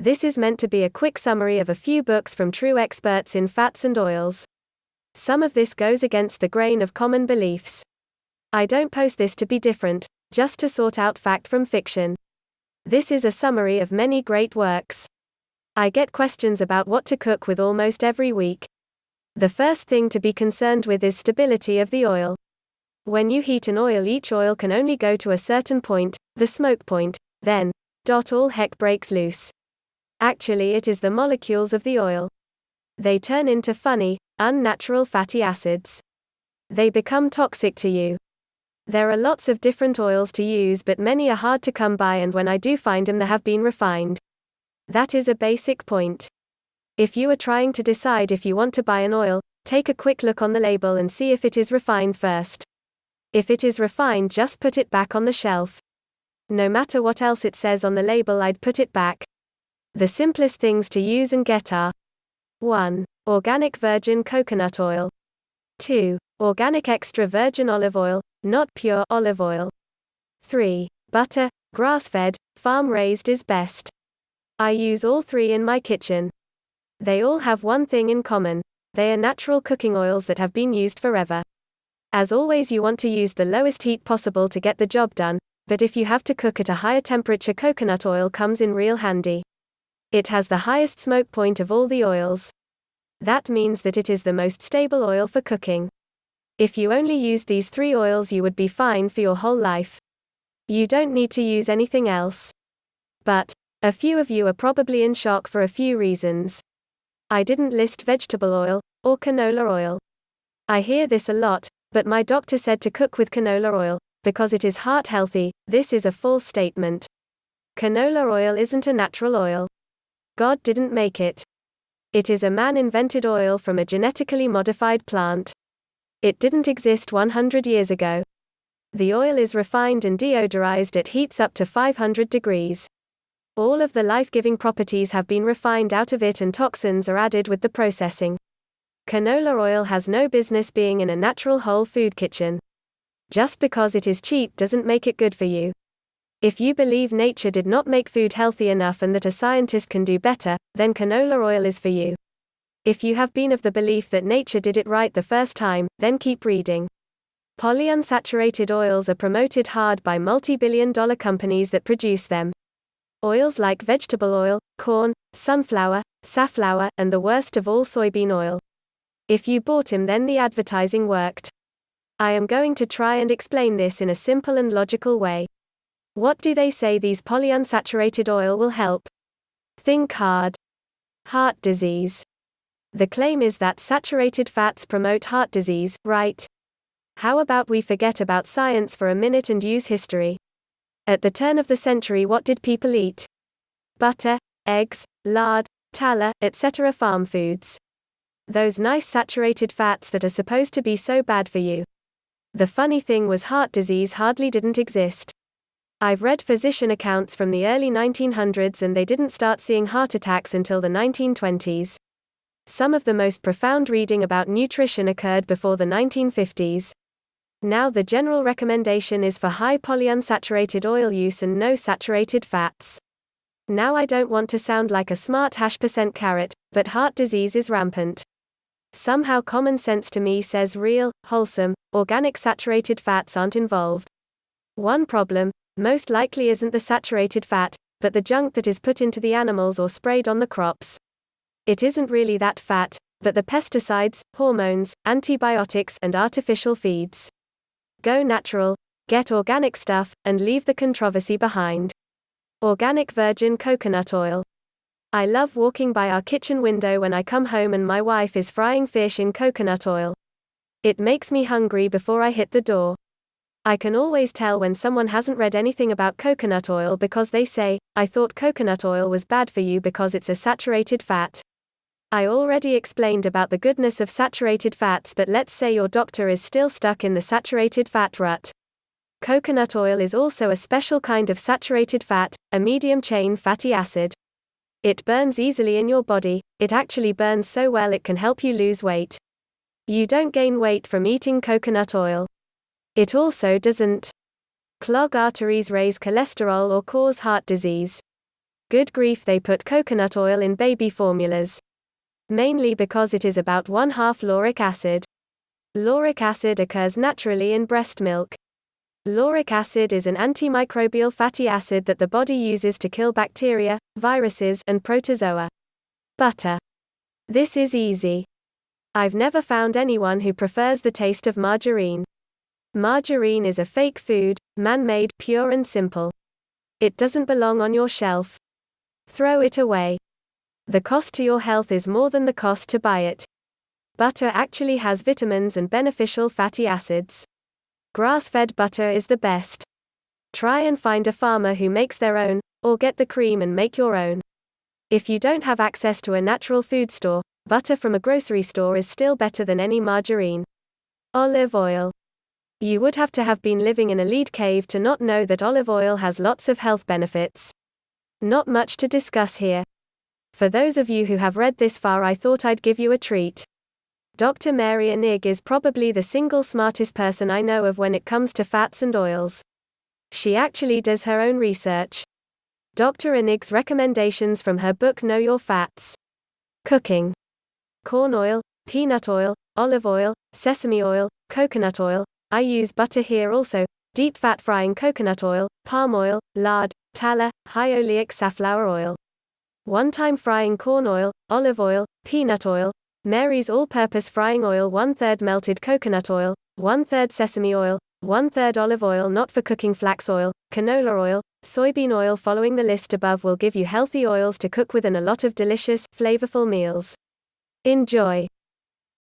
This is meant to be a quick summary of a few books from true experts in fats and oils. Some of this goes against the grain of common beliefs. I don't post this to be different, just to sort out fact from fiction. This is a summary of many great works. I get questions about what to cook with almost every week. The first thing to be concerned with is stability of the oil. When you heat an oil, each oil can only go to a certain point, the smoke point, then, all heck breaks loose. Actually, it is the molecules of the oil. They turn into funny, unnatural fatty acids. They become toxic to you. There are lots of different oils to use, but many are hard to come by, and when I do find them, they have been refined. That is a basic point. If you are trying to decide if you want to buy an oil, take a quick look on the label and see if it is refined first. If it is refined, just put it back on the shelf. No matter what else it says on the label, I'd put it back. The simplest things to use and get are 1. Organic virgin coconut oil. 2. Organic extra virgin olive oil, not pure olive oil. 3. Butter, grass-fed, farm-raised is best. I use all three in my kitchen. They all have one thing in common. They are natural cooking oils that have been used forever. As always, you want to use the lowest heat possible to get the job done, but if you have to cook at a higher temperature, coconut oil comes in real handy. It has the highest smoke point of all the oils. That means that it is the most stable oil for cooking. If you only used these 3 oils, you would be fine for your whole life. You don't need to use anything else. But a few of you are probably in shock for a few reasons. I didn't list vegetable oil or canola oil. I hear this a lot, but my doctor said to cook with canola oil because it is heart healthy. This is a false statement. Canola oil isn't a natural oil. God didn't make it. It is a man-invented oil from a genetically modified plant. It didn't exist 100 years ago. The oil is refined and deodorized at heats up to 500 degrees. All of the life-giving properties have been refined out of it, and toxins are added with the processing. Canola oil has no business being in a natural whole food kitchen. Just because it is cheap doesn't make it good for you. If you believe nature did not make food healthy enough and that a scientist can do better, then canola oil is for you. If you have been of the belief that nature did it right the first time, then keep reading. Polyunsaturated oils are promoted hard by multi-billion-dollar companies that produce them. Oils like vegetable oil, corn, sunflower, safflower, and the worst of all, soybean oil. If you bought them, then the advertising worked. I am going to try and explain this in a simple and logical way. What do they say these polyunsaturated oil will help? Think hard. Heart disease. The claim is that saturated fats promote heart disease, right? How about we forget about science for a minute and use history? At the turn of the century, what did people eat? Butter, eggs, lard, tallow, etc. farm foods. Those nice saturated fats that are supposed to be so bad for you. The funny thing was, heart disease hardly didn't exist. I've read physician accounts from the early 1900s, and they didn't start seeing heart attacks until the 1920s. Some of the most profound reading about nutrition occurred before the 1950s. Now the general recommendation is for high polyunsaturated oil use and no saturated fats. Now I don't want to sound like a smart # carrot, but heart disease is rampant. Somehow common sense to me says real, wholesome, organic saturated fats aren't involved. One problem, most likely, isn't the saturated fat, but the junk that is put into the animals or sprayed on the crops. It isn't really that fat, but the pesticides, hormones, antibiotics, and artificial feeds. Go natural, get organic stuff, and leave the controversy behind. Organic virgin coconut oil. I love walking by our kitchen window when I come home and my wife is frying fish in coconut oil. It makes me hungry before I hit the door. I can always tell when someone hasn't read anything about coconut oil because they say, "I thought coconut oil was bad for you because it's a saturated fat." I already explained about the goodness of saturated fats, but let's say your doctor is still stuck in the saturated fat rut. Coconut oil is also a special kind of saturated fat, a medium-chain fatty acid. It burns easily in your body. It actually burns so well it can help you lose weight. You don't gain weight from eating coconut oil. It also doesn't clog arteries, raise cholesterol, or cause heart disease. Good grief, they put coconut oil in baby formulas. Mainly because it is about 1/2 lauric acid. Lauric acid occurs naturally in breast milk. Lauric acid is an antimicrobial fatty acid that the body uses to kill bacteria, viruses, and protozoa. Butter. This is easy. I've never found anyone who prefers the taste of margarine. Margarine is a fake food, man-made, pure and simple. It doesn't belong on your shelf. Throw it away. The cost to your health is more than the cost to buy it. Butter actually has vitamins and beneficial fatty acids. Grass-fed butter is the best. Try and find a farmer who makes their own, or get the cream and make your own. If you don't have access to a natural food store, butter from a grocery store is still better than any margarine. Olive oil. You would have to have been living in a lead cave to not know that olive oil has lots of health benefits. Not much to discuss here. For those of you who have read this far, I thought I'd give you a treat. Dr. Mary Enig is probably the single smartest person I know of when it comes to fats and oils. She actually does her own research. Dr. Enig's recommendations from her book Know Your Fats. Cooking. Corn oil, peanut oil, olive oil, sesame oil, coconut oil. I use butter here also. Deep fat frying coconut oil, palm oil, lard, tallow, high oleic safflower oil. One-time frying corn oil, olive oil, peanut oil. Mary's all-purpose frying oil, 1/3 melted coconut oil, 1/3 sesame oil, 1/3 olive oil, not for cooking, flax oil, canola oil, soybean oil. Following the list above will give you healthy oils to cook with and a lot of delicious, flavorful meals. Enjoy.